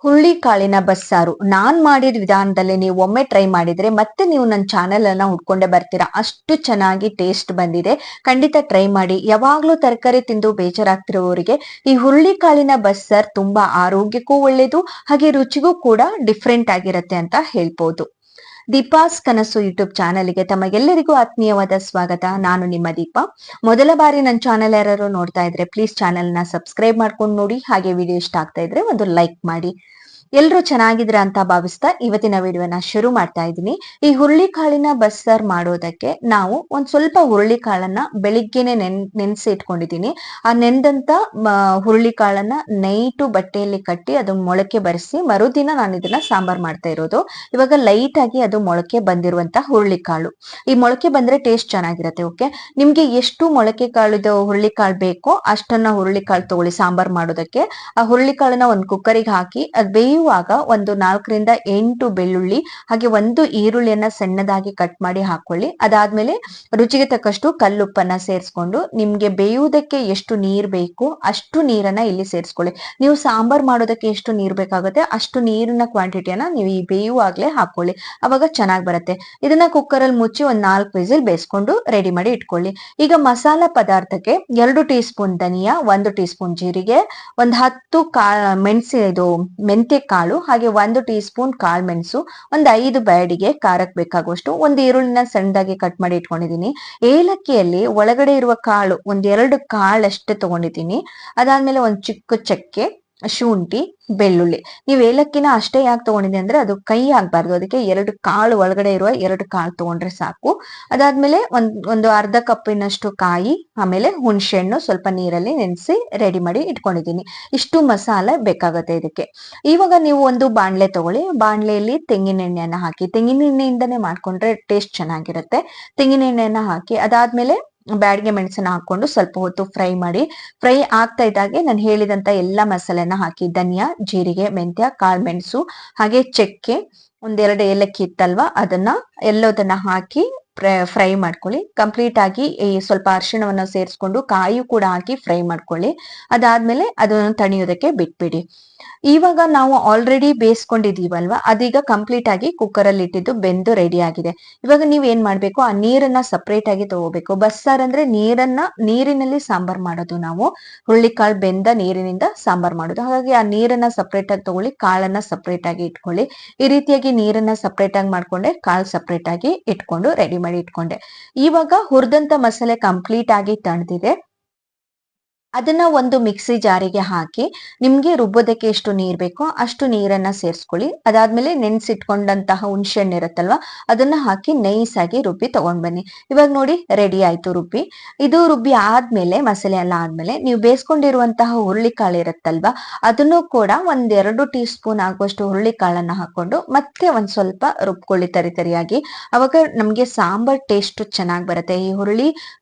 ಹುರುಳಿಕಾಳಿನ ಬಸ್ಸಾರು ನಾನ್ ಮಾಡಿದ ವಿಧಾನದಲ್ಲಿ ನೀವು ಒಮ್ಮೆ ಟ್ರೈ ಮಾಡಿದ್ರೆ ಮತ್ತೆ ನೀವು ನನ್ನ ಚಾನೆಲ್ ಅನ್ನ ಹುಡ್ಕೊಂಡೆ ಬರ್ತೀರಾ. ಅಷ್ಟು ಚೆನ್ನಾಗಿ ಟೇಸ್ಟ್ ಬಂದಿದೆ. ಖಂಡಿತ ಟ್ರೈ ಮಾಡಿ. ಯಾವಾಗ್ಲೂ ತರಕಾರಿ ತಿಂದು ಬೇಜಾರಾಗ್ತಿರೋರಿಗೆ ಈ ಹುರುಳಿಕಾಳಿನ ಬಸ್ಸಾರ್ ತುಂಬಾ ಆರೋಗ್ಯಕ್ಕೂ ಒಳ್ಳೇದು, ಹಾಗೆ ರುಚಿಗೂ ಕೂಡ ಡಿಫ್ರೆಂಟ್ ಆಗಿರತ್ತೆ ಅಂತ ಹೇಳ್ಬೋದು. ದೀಪಾಸ್ ಕನಸು ಯೂಟ್ಯೂಬ್ ಚಾನೆಲ್ಗೆ ತಮಗೆಲ್ಲರಿಗೂ ಆತ್ಮೀಯವಾದ ಸ್ವಾಗತ. ನಾನು ನಿಮ್ಮ ದೀಪಾ. ಮೊದಲ ಬಾರಿ ನನ್ನ ಚಾನೆಲ್ ಯಾರು ನೋಡ್ತಾ ಇದ್ರೆ ಪ್ಲೀಸ್ ಚಾನೆಲ್ ನ ಸಬ್ಸ್ಕ್ರೈಬ್ ಮಾಡ್ಕೊಂಡು ನೋಡಿ, ಹಾಗೆ ವಿಡಿಯೋ ಇಷ್ಟ ಆಗ್ತಾ ಇದ್ರೆ ಒಂದು ಲೈಕ್ ಮಾಡಿ. ಎಲ್ರು ಚೆನ್ನಾಗಿದ್ರ ಅಂತ ಭಾವಿಸ್ತಾ ಇವತ್ತಿನ ವಿಡಿಯೋನ ಶುರು ಮಾಡ್ತಾ ಇದ್ದೀನಿ. ಈ ಹುರುಳಿಕಾಳಿನ ಬಸ್ಸಾರ್ ಮಾಡೋದಕ್ಕೆ ನಾವು ಒಂದ್ ಸ್ವಲ್ಪ ಹುರುಳಿಕಾಳನ್ನ ಬೆಳಿಗ್ಗೆನೆ ನೆನ್ಸಿ ಇಟ್ಕೊಂಡಿದೀನಿ. ಆ ನೆಂದಂತ ಹುರುಳಿಕಾಳನ್ನ ನೈಟು ಬಟ್ಟೆಯಲ್ಲಿ ಕಟ್ಟಿ ಅದು ಮೊಳಕೆ ಬರೆಸಿ ಮರುದಿನ ನಾನು ಇದನ್ನ ಸಾಂಬಾರ್ ಮಾಡ್ತಾ ಇರೋದು. ಇವಾಗ ಲೈಟ್ ಆಗಿ ಅದು ಮೊಳಕೆ ಬಂದಿರುವಂತ ಹುರುಳಿಕಾಳು. ಈ ಮೊಳಕೆ ಬಂದ್ರೆ ಟೇಸ್ಟ್ ಚೆನ್ನಾಗಿರತ್ತೆ. ಓಕೆ, ನಿಮ್ಗೆ ಎಷ್ಟು ಮೊಳಕೆ ಕಾಳಿದ ಹುರುಳಿಕಾಳು ಬೇಕೋ ಅಷ್ಟನ್ನ ಹುರುಳಿಕಾಳು ತಗೊಳ್ಳಿ ಸಾಂಬಾರ್ ಮಾಡೋದಕ್ಕೆ. ಆ ಹುರುಳಿಕಾಳನ್ನ ಒಂದ್ ಕುಕ್ಕರಿಗೆ ಹಾಕಿ ಅದ್ ಬೇಯುವಾಗ ಒಂದು 4ರಿಂದ 8 ಬೆಳ್ಳುಳ್ಳಿ ಹಾಗೆ ಒಂದು ಈರುಳ್ಳಿಯನ್ನ ಸಣ್ಣದಾಗಿ ಕಟ್ ಮಾಡಿ ಹಾಕೊಳ್ಳಿ. ಅದಾದ್ಮೇಲೆ ರುಚಿಗೆ ತಕ್ಕಷ್ಟು ಕಲ್ಲುಪ್ಪನ್ನ ಸೇರಿಸ್ಕೊಂಡು ನಿಮ್ಗೆ ಬೇಯುವುದಕ್ಕೆ ಎಷ್ಟು ನೀರ್ ಬೇಕು ಅಷ್ಟು ನೀರನ್ನ ಇಲ್ಲಿ ಸೇರಿಸ್ಕೊಳ್ಳಿ. ನೀವು ಸಾಂಬಾರ್ ಮಾಡೋದಕ್ಕೆ ಎಷ್ಟು ನೀರ್ ಬೇಕಾಗುತ್ತೆ ಅಷ್ಟು ನೀರಿನ ಕ್ವಾಂಟಿಟಿಯನ್ನ ನೀವು ಈ ಬೇಯುವಾಗ್ಲೇ ಹಾಕೊಳ್ಳಿ, ಅವಾಗ ಚೆನ್ನಾಗ್ ಬರುತ್ತೆ. ಇದನ್ನ ಕುಕ್ಕರ್ ಅಲ್ಲಿ ಮುಚ್ಚಿ ಒಂದ್ 4 ವಿಸಿಲ್ ಬೇಯಿಸ್ಕೊಂಡು ರೆಡಿ ಮಾಡಿ ಇಟ್ಕೊಳ್ಳಿ. ಈಗ ಮಸಾಲಾ ಪದಾರ್ಥಕ್ಕೆ 2 ಟೀ ಸ್ಪೂನ್ ಧನಿಯಾ, 1 ಟೀ ಸ್ಪೂನ್ ಜೀರಿಗೆ, ಒಂದ್ 10 ಮೆಂತ್ಯ ಕಾಳು, ಹಾಗೆ 1 ಟೀ ಸ್ಪೂನ್ ಕಾಳು ಮೆಣಸು, ಒಂದ್ 5 ಬ್ಯಾಡಿಗೆ ಖಾರಕ್ ಬೇಕಾಗುವಷ್ಟು, ಒಂದು ಈರುಳ್ಳಿನ ಸಣ್ಣದಾಗಿ ಕಟ್ ಮಾಡಿ ಇಟ್ಕೊಂಡಿದೀನಿ. ಏಲಕ್ಕಿಯಲ್ಲಿ ಒಳಗಡೆ ಇರುವ ಕಾಳು ಒಂದ್ 2 ಕಾಳಷ್ಟೇ ತಗೊಂಡಿದ್ದೀನಿ. ಅದಾದ್ಮೇಲೆ ಒಂದ್ ಚಿಕ್ಕ ಚಕ್ಕೆ, ಶುಂಠಿ, ಬೆಳ್ಳುಳ್ಳಿ. ನೀವು ಏಲಕ್ಕಿನ ಅಷ್ಟೇ ಯಾಕೆ ತಗೊಂಡಿದೆ ಅಂದ್ರೆ ಅದು ಕೈ ಆಗ್ಬಾರ್ದು, ಅದಕ್ಕೆ 2 ಕಾಳು ಒಳಗಡೆ ಇರುವ 2 ಕಾಳು ತಗೊಂಡ್ರೆ ಸಾಕು. ಅದಾದ್ಮೇಲೆ ಒಂದು ಅರ್ಧ ಕಪ್ಪಿನಷ್ಟು ಕಾಯಿ, ಆಮೇಲೆ ಹುಣಸೆ ಹಣ್ಣು ಸ್ವಲ್ಪ ನೀರಲ್ಲಿ ನೆನೆಸಿ ರೆಡಿ ಮಾಡಿ ಇಟ್ಕೊಂಡಿದ್ದೀನಿ. ಇಷ್ಟು ಮಸಾಲೆ ಬೇಕಾಗುತ್ತೆ ಇದಕ್ಕೆ. ಇವಾಗ ನೀವು ಒಂದು ಬಾಣ್ಲೆ ತಗೊಳ್ಳಿ. ಬಾಣ್ಲೆಯಲ್ಲಿ ತೆಂಗಿನ ಎಣ್ಣೆಯನ್ನ ಹಾಕಿ, ತೆಂಗಿನ ಎಣ್ಣೆಯಿಂದನೇ ಮಾಡ್ಕೊಂಡ್ರೆ ಟೇಸ್ಟ್ ಚೆನ್ನಾಗಿರುತ್ತೆ. ತೆಂಗಿನ ಎಣ್ಣೆಯನ್ನ ಹಾಕಿ ಅದಾದ್ಮೇಲೆ ಬ್ಯಾಡಿಗೆ ಮೆಣಸನ್ನ ಹಾಕೊಂಡು ಸ್ವಲ್ಪ ಹೊತ್ತು ಫ್ರೈ ಮಾಡಿ. ಫ್ರೈ ಆಗ್ತಾ ಇದ್ದಾಗೆ ನಾನು ಹೇಳಿದಂತ ಎಲ್ಲಾ ಮಸಾಲೆನ ಹಾಕಿ, ಧನಿಯಾ, ಜೀರಿಗೆ, ಮೆಂತ್ಯ, ಕಾಳು ಮೆಣಸು, ಹಾಗೆ ಚಕ್ಕೆ, 1-2 ಏಲಕ್ಕಿ ಇತ್ತಲ್ವಾ ಅದನ್ನ ಎಲ್ಲದನ್ನ ಹಾಕಿ ಫ್ರೈ ಮಾಡ್ಕೊಳ್ಳಿ. ಕಂಪ್ಲೀಟ್ ಆಗಿ ಈ ಸ್ವಲ್ಪ ಅರಿಶಿಣವನ್ನ ಸೇರಿಸ್ಕೊಂಡು ಕಾಯಿ ಕೂಡ ಹಾಕಿ ಫ್ರೈ ಮಾಡ್ಕೊಳ್ಳಿ. ಅದಾದ್ಮೇಲೆ ಅದನ್ನು ತಣಿಯೋದಕ್ಕೆ ಬಿಟ್ಬಿಡಿ. ಇವಾಗ ನಾವು ಆಲ್ರೆಡಿ ಬೇಯಿಸ್ಕೊಂಡಿದೀವಲ್ವಾ, ಅದೀಗ ಕಂಪ್ಲೀಟ್ ಆಗಿ ಕುಕ್ಕರ್ ಅಲ್ಲಿ ಇಟ್ಟಿದ್ದು ಬೆಂದು ರೆಡಿ ಆಗಿದೆ. ಇವಾಗ ನೀವ್ ಏನ್ ಮಾಡ್ಬೇಕು, ಆ ನೀರನ್ನ ಸಪರೇಟ್ ಆಗಿ ತಗೋಬೇಕು. ಬಸ್ಸಾರ್ ಅಂದ್ರೆ ನೀರಿನಲ್ಲಿ ಸಾಂಬಾರ್ ಮಾಡೋದು ನಾವು. ಹುರುಳಿಕಾಳು ಬೆಂದ ನೀರಿನಿಂದ ಸಾಂಬಾರ್ ಮಾಡೋದು. ಹಾಗಾಗಿ ಆ ನೀರನ್ನ ಸಪರೇಟ್ ಆಗಿ ತಗೊಳ್ಳಿ, ಕಾಳನ್ನ ಸಪರೇಟ್ ಆಗಿ ಇಟ್ಕೊಳ್ಳಿ. ಈ ರೀತಿಯಾಗಿ ನೀರನ್ನ ಸಪರೇಟ್ ಆಗಿ ಮಾಡ್ಕೊಂಡೆ, ಕಾಳು ಸಪರೇಟ್ ಆಗಿ ಇಟ್ಕೊಂಡು ರೆಡಿ ಮಾಡಿ ಇಟ್ಕೊಂಡೆ. ಇವಾಗ ಹುರಿದಂತ ಮಸಾಲೆ ಕಂಪ್ಲೀಟ್ ಆಗಿ ತಣ್ದಿದೆ. ಅದನ್ನ ಒಂದು ಮಿಕ್ಸಿ ಜಾರಿಗೆ ಹಾಕಿ ನಿಮ್ಗೆ ರುಬ್ಬೋದಕ್ಕೆ ಎಷ್ಟು ನೀರ್ ಬೇಕೋ ಅಷ್ಟು ನೀರನ್ನ ಸೇರಿಸ್ಕೊಳ್ಳಿ. ಅದಾದ್ಮೇಲೆ ನೆನ್ಸಿಟ್ಕೊಂಡಂತಹ ಹುಣಸೆ ಹಣ್ಣು ಇರುತ್ತಲ್ವಾ ಅದನ್ನ ಹಾಕಿ ನೈಸ್ ಆಗಿ ರುಬ್ಬಿ ತಗೊಂಡ್ ಬನ್ನಿ. ಇವಾಗ ನೋಡಿ ರೆಡಿ ಆಯ್ತು ರುಬ್ಬಿ. ಇದು ರುಬ್ಬಿ ಆದ್ಮೇಲೆ ಮಸಾಲೆ ಎಲ್ಲ ಆದ್ಮೇಲೆ ನೀವು ಬೇಯಿಸ್ಕೊಂಡಿರುವಂತಹ ಹುರುಳಿಕಾಳು ಇರುತ್ತಲ್ವಾ ಅದನ್ನು ಕೂಡ 1-2 ಟೀ ಸ್ಪೂನ್ ಆಗುವಷ್ಟು ಹುರುಳಿಕಾಳನ್ನ ಹಾಕೊಂಡು ಮತ್ತೆ ಒಂದ್ ಸ್ವಲ್ಪ ರುಬ್ಕೊಳ್ಳಿ ತರಿಯಾಗಿ. ಅವಾಗ ನಮ್ಗೆ ಸಾಂಬಾರ್ ಟೇಸ್ಟ್ ಚೆನ್ನಾಗಿ ಬರುತ್ತೆ. ಈ ಹುರುಳಿ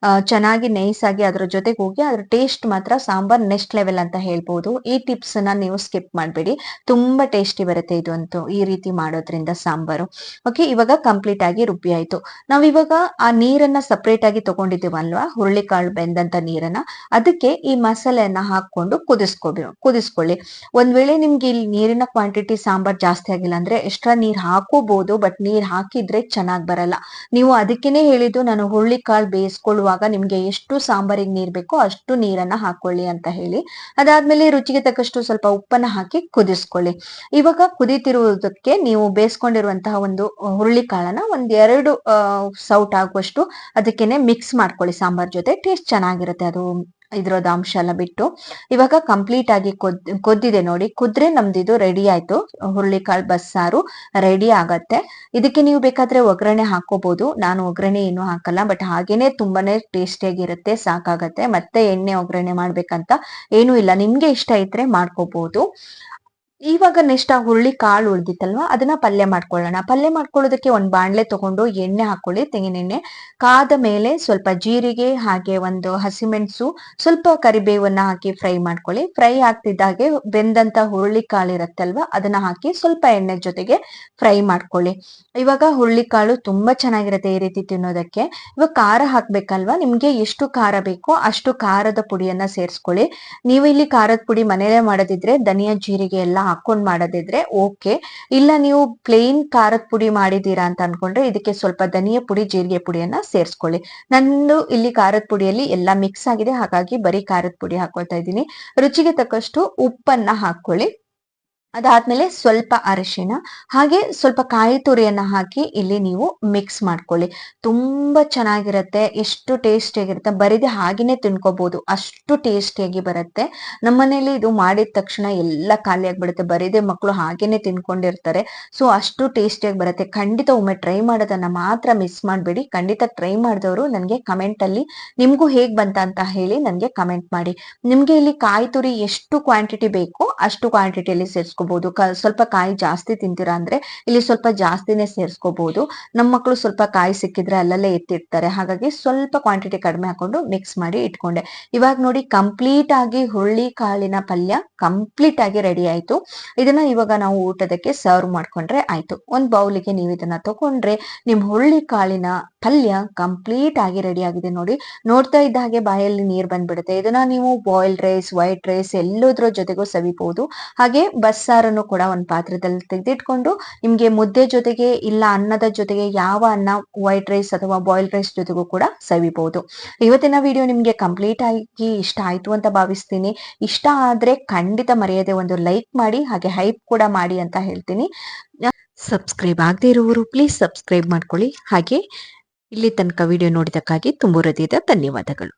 ಚೆನ್ನಾಗಿ ನೈಸ್ ಆಗಿ ಅದ್ರ ಜೊತೆಗೆ ಹೋಗಿ ಅದ್ರ ಟೇಸ್ಟ್ ಮಾತ್ರ ಸಾಂಬಾರ್ ನೆಕ್ಸ್ಟ್ ಲೆವೆಲ್ ಅಂತ ಹೇಳ್ಬೋದು. ಈ ಟಿಪ್ಸ್ ನ ನೀವು ಸ್ಕಿಪ್ ಮಾಡ್ಬೇಡಿ, ತುಂಬಾ ಟೇಸ್ಟಿ ಬರುತ್ತೆ ಇದು ಅಂತೂ ಈ ರೀತಿ ಮಾಡೋದ್ರಿಂದ ಸಾಂಬಾರು. ಓಕೆ, ಇವಾಗ ಕಂಪ್ಲೀಟ್ ಆಗಿ ರುಬ್ಬಿ ಆಯ್ತು. ನಾವ್ ಇವಾಗ ಆ ನೀರನ್ನ ಸಪರೇಟ್ ಆಗಿ ತಗೊಂಡಿದ್ದೀವಲ್ವಾ ಹುರುಳಿಕಾಳು ಬೆಂದಂತ ನೀರನ್ನ, ಅದಕ್ಕೆ ಈ ಮಸಾಲೆಯನ್ನ ಹಾಕೊಂಡು ಕುದಿಸ್ಕೊಳ್ಳಿ. ಒಂದ್ ವೇಳೆ ನಿಮ್ಗೆ ಇಲ್ಲಿ ನೀರಿನ ಕ್ವಾಂಟಿಟಿ ಸಾಂಬಾರ್ ಜಾಸ್ತಿ ಆಗಿಲ್ಲ ಅಂದ್ರೆ ಎಕ್ಸ್ಟ್ರಾ ನೀರ್ ಹಾಕೋಬಹುದು, ಬಟ್ ನೀರ್ ಹಾಕಿದ್ರೆ ಚೆನ್ನಾಗ್ ಬರಲ್ಲ. ನೀವು ಅದಕ್ಕೇನೆ ಹೇಳಿದ್ದು ನಾನು ಹುರುಳಿಕಾಳು ಬೇಯಿಸ್ಕೊಳ್ಳುವಾಗ ನಿಮ್ಗೆ ಎಷ್ಟು ಸಾಂಬಾರಿಗೆ ನೀರ್ ಬೇಕೋ ಅಷ್ಟು ನೀರನ್ನ ಹಾಕೊಳ್ಳಿ ಅಂತ ಹೇಳಿ. ಅದಾದ್ಮೇಲೆ ರುಚಿಗೆ ತಕ್ಕಷ್ಟು ಸ್ವಲ್ಪ ಉಪ್ಪನ್ನ ಹಾಕಿ ಕುದಿಸ್ಕೊಳ್ಳಿ. ಇವಾಗ ಕುದಿತಿರುವುದಕ್ಕೆ ನೀವು ಬೇಯಿಸ್ಕೊಂಡಿರುವಂತಹ ಒಂದು ಹುರುಳಿಕಾಳನ್ನ 1-2 ಸೌಟ್ ಆಗುವಷ್ಟು ಅದಕ್ಕೇನೆ ಮಿಕ್ಸ್ ಮಾಡ್ಕೊಳ್ಳಿ ಸಾಂಬಾರ್ ಜೊತೆ. ಟೇಸ್ಟ್ ಚೆನ್ನಾಗಿರುತ್ತೆ ಅದು ಇದ್ರದ ಅಂಶ ಎಲ್ಲ ಬಿಟ್ಟು. ಇವಾಗ ಕಂಪ್ಲೀಟ್ ಆಗಿ ಕೊದ್ದಿದೆ ನೋಡಿ. ಕುದ್ರೆ ನಮ್ದಿದು ರೆಡಿ ಆಯ್ತು. ಹುರುಳಿಕಾಳು ಬಸ್ಸಾರು ರೆಡಿ ಆಗತ್ತೆ. ಇದಕ್ಕೆ ನೀವು ಬೇಕಾದ್ರೆ ಒಗ್ಗರಣೆ ಹಾಕೋಬಹುದು. ನಾನು ಒಗ್ಗರಣೆ ಏನು ಹಾಕಲ್ಲ, ಬಟ್ ಹಾಗೇನೆ ತುಂಬಾನೇ ಟೇಸ್ಟಿಯಾಗಿರುತ್ತೆ, ಸಾಕಾಗತ್ತೆ. ಮತ್ತೆ ಎಣ್ಣೆ ಒಗ್ಗರಣೆ ಮಾಡ್ಬೇಕಂತ ಏನು ಇಲ್ಲ, ನಿಮ್ಗೆ ಇಷ್ಟ ಇದ್ರೆ ಮಾಡ್ಕೋಬಹುದು. ಇವಾಗ ನೆಕ್ಸ್ಟ್ ಆ ಹುರುಳಿ ಕಾಳು ಉಳ್ದಿತ್ತಲ್ವಾ ಅದನ್ನ ಪಲ್ಯ ಮಾಡ್ಕೊಳ್ಳೋಣ. ಪಲ್ಯ ಮಾಡ್ಕೊಳ್ಳೋದಕ್ಕೆ ಒಂದ್ ಬಾಣ್ಲೆ ತಗೊಂಡು ಎಣ್ಣೆ ಹಾಕೊಳ್ಳಿ, ತೆಂಗಿನ ಎಣ್ಣೆ. ಕಾದ ಮೇಲೆ ಸ್ವಲ್ಪ ಜೀರಿಗೆ ಹಾಗೆ ಒಂದು ಹಸಿಮೆಣಸು ಸ್ವಲ್ಪ ಕರಿಬೇವನ್ನ ಹಾಕಿ ಫ್ರೈ ಮಾಡ್ಕೊಳ್ಳಿ. ಫ್ರೈ ಆಗ್ತಿದ್ದಾಗೆ ಬೆಂದಂತ ಹುರುಳಿ ಕಾಳು ಇರತ್ತಲ್ವಾ ಅದನ್ನ ಹಾಕಿ ಸ್ವಲ್ಪ ಎಣ್ಣೆ ಜೊತೆಗೆ ಫ್ರೈ ಮಾಡ್ಕೊಳ್ಳಿ. ಇವಾಗ ಹುರುಳಿ ಕಾಳು ತುಂಬಾ ಚೆನ್ನಾಗಿರುತ್ತೆ ಈ ರೀತಿ ತಿನ್ನೋದಕ್ಕೆ. ಇವಾಗ ಖಾರ ಹಾಕ್ಬೇಕಲ್ವಾ, ನಿಮ್ಗೆ ಎಷ್ಟು ಖಾರ ಬೇಕೋ ಅಷ್ಟು ಖಾರದ ಪುಡಿಯನ್ನ ಸೇರಿಸ್ಕೊಳ್ಳಿ. ನೀವು ಇಲ್ಲಿ ಖಾರದ ಪುಡಿ ಮನೇಲೆ ಮಾಡೋದಿದ್ರೆ ಧನಿಯಾ ಜೀರಿಗೆ ಎಲ್ಲ ಹಾಕೊಂಡ್ ಮಾಡೋದಿದ್ರೆ ಓಕೆ. ಇಲ್ಲ ನೀವು ಪ್ಲೇನ್ ಖಾರದ ಪುಡಿ ಮಾಡಿದೀರಾ ಅಂತ ಅನ್ಕೊಂಡ್ರೆ ಇದಕ್ಕೆ ಸ್ವಲ್ಪ ಧನಿಯಾ ಪುಡಿ, ಜೀರಿಗೆ ಪುಡಿಯನ್ನ ಸೇರಿಸ್ಕೊಳ್ಳಿ. ನಂದು ಇಲ್ಲಿ ಖಾರದ ಪುಡಿಯಲ್ಲಿ ಎಲ್ಲ ಮಿಕ್ಸ್ ಆಗಿದೆ, ಹಾಗಾಗಿ ಬರೀ ಖಾರದ ಪುಡಿ ಹಾಕೊಳ್ತಾ ಇದ್ದೀನಿ. ರುಚಿಗೆ ತಕ್ಕಷ್ಟು ಉಪ್ಪನ್ನ ಹಾಕೊಳ್ಳಿ. ಅದಾದ್ಮೇಲೆ ಸ್ವಲ್ಪ ಅರಿಶಿನ, ಹಾಗೆ ಸ್ವಲ್ಪ ಕಾಯಿ ತುರಿಯನ್ನ ಹಾಕಿ ಇಲ್ಲಿ ನೀವು ಮಿಕ್ಸ್ ಮಾಡ್ಕೊಳ್ಳಿ. ತುಂಬಾ ಚೆನ್ನಾಗಿರತ್ತೆ, ಎಷ್ಟು ಟೇಸ್ಟಿಯಾಗಿರುತ್ತೆ, ಬರಿದೆ ಹಾಗೇನೆ ತಿನ್ಕೋಬಹುದು, ಅಷ್ಟು ಟೇಸ್ಟಿಯಾಗಿ ಬರುತ್ತೆ. ನಮ್ಮನೇಲಿ ಇದು ಮಾಡಿದ ತಕ್ಷಣ ಎಲ್ಲ ಖಾಲಿ ಆಗ್ಬಿಡುತ್ತೆ, ಬರಿದೆ ಮಕ್ಕಳು ಹಾಗೇನೆ ತಿನ್ಕೊಂಡಿರ್ತಾರೆ. ಸೊ ಅಷ್ಟು ಟೇಸ್ಟಿಯಾಗಿ ಬರುತ್ತೆ. ಖಂಡಿತ ಒಮ್ಮೆ ಟ್ರೈ ಮಾಡೋದನ್ನ ಮಾತ್ರ ಮಿಸ್ ಮಾಡಬೇಡಿ. ಖಂಡಿತ ಟ್ರೈ ಮಾಡಿದವರು ನನಗೆ ಕಮೆಂಟ್ ಅಲ್ಲಿ ನಿಮ್ಗೂ ಹೇಗ್ ಬಂತ ಅಂತ ಹೇಳಿ ನನಗೆ ಕಮೆಂಟ್ ಮಾಡಿ. ನಿಮ್ಗೆ ಇಲ್ಲಿ ಕಾಯಿ ತುರಿ ಎಷ್ಟು ಕ್ವಾಂಟಿಟಿ ಬೇಕೋ ಅಷ್ಟು ಕ್ವಾಂಟಿಟಿಯಲ್ಲಿ ಸೇರಿಸ್ಕೋಬಹುದು. ಸ್ವಲ್ಪ ಕಾಯಿ ಜಾಸ್ತಿ ತಿಂತೀರಾ ಅಂದ್ರೆ ಇಲ್ಲಿ ಸ್ವಲ್ಪ ಜಾಸ್ತಿನೇ ಸೇರಿಸ್ಕೋಬಹುದು. ನಮ್ಮ ಮಕ್ಕಳು ಸ್ವಲ್ಪ ಕಾಯಿ ಸಿಕ್ಕಿದ್ರೆ ಅಲ್ಲಲ್ಲೇ ಎತ್ತಿರ್ತಾರೆ, ಹಾಗಾಗಿ ಸ್ವಲ್ಪ ಕ್ವಾಂಟಿಟಿ ಕಡಿಮೆ ಹಾಕೊಂಡು ಮಿಕ್ಸ್ ಮಾಡಿ ಇಟ್ಕೊಂಡೆ. ಇವಾಗ ನೋಡಿ ಕಂಪ್ಲೀಟ್ ಆಗಿ ಹುರುಳಿ ಕಾಳಿನ ಪಲ್ಯ ಕಂಪ್ಲೀಟ್ ಆಗಿ ರೆಡಿ ಆಯ್ತು. ಇದನ್ನ ಇವಾಗ ನಾವು ಊಟದಕ್ಕೆ ಸರ್ವ್ ಮಾಡ್ಕೊಂಡ್ರೆ ಆಯ್ತು. ಒಂದ್ ಬೌಲಿಗೆ ನೀವು ಇದನ್ನ ತಗೊಂಡ್ರೆ ನಿಮ್ ಹುರುಳಿ ಕಾಳಿನ ಪಲ್ಯ ಕಂಪ್ಲೀಟ್ ಆಗಿ ರೆಡಿ ಆಗಿದೆ ನೋಡಿ. ನೋಡ್ತಾ ಇದ್ದ ಹಾಗೆ ಬಾಯಲ್ಲಿ ನೀರ್ ಬಂದ್ಬಿಡುತ್ತೆ. ಇದನ್ನ ನೀವು ಬಾಯ್ಲ್ಡ್ ರೈಸ್, ವೈಟ್ ರೈಸ್ ಎಲ್ಲೋದ್ರ ಜೊತೆಗೂ ಸವಿಬಹುದು. ಹಾಗೆ ಬಸ್ಸಾರನ್ನು ಕೂಡ ಒಂದ್ ಪಾತ್ರದಲ್ಲಿ ತೆಗೆದಿಟ್ಕೊಂಡು ನಿಮ್ಗೆ ಮುದ್ದೆ ಜೊತೆಗೆ ಇಲ್ಲ ಅನ್ನದ ಜೊತೆಗೆ ಯಾವ ಅನ್ನ, ವೈಟ್ ರೈಸ್ ಅಥವಾ ಬಾಯ್ಲ್ಡ್ ರೈಸ್ ಜೊತೆಗೂ ಕೂಡ ಸವಿಬಹುದು. ಇವತ್ತಿನ ವಿಡಿಯೋ ನಿಮ್ಗೆ ಕಂಪ್ಲೀಟ್ ಆಗಿ ಇಷ್ಟ ಆಯ್ತು ಅಂತ ಭಾವಿಸ್ತೀನಿ. ಇಷ್ಟ ಆದ್ರೆ ಖಂಡಿತ ಮರೆಯದೆ ಒಂದು ಲೈಕ್ ಮಾಡಿ, ಹಾಗೆ ಹೈಪ್ ಕೂಡ ಮಾಡಿ ಅಂತ ಹೇಳ್ತೀನಿ. ಸಬ್ಸ್ಕ್ರೈಬ್ ಆಗದೆ ಇರುವವರು ಪ್ಲೀಸ್ ಸಬ್ಸ್ಕ್ರೈಬ್ ಮಾಡ್ಕೊಳ್ಳಿ. ಹಾಗೆ ಇಲ್ಲಿ ತನಕ ವಿಡಿಯೋ ನೋಡಿದಕ್ಕಾಗಿ ತುಂಬ ಹೃದಯದ ಧನ್ಯವಾದಗಳು.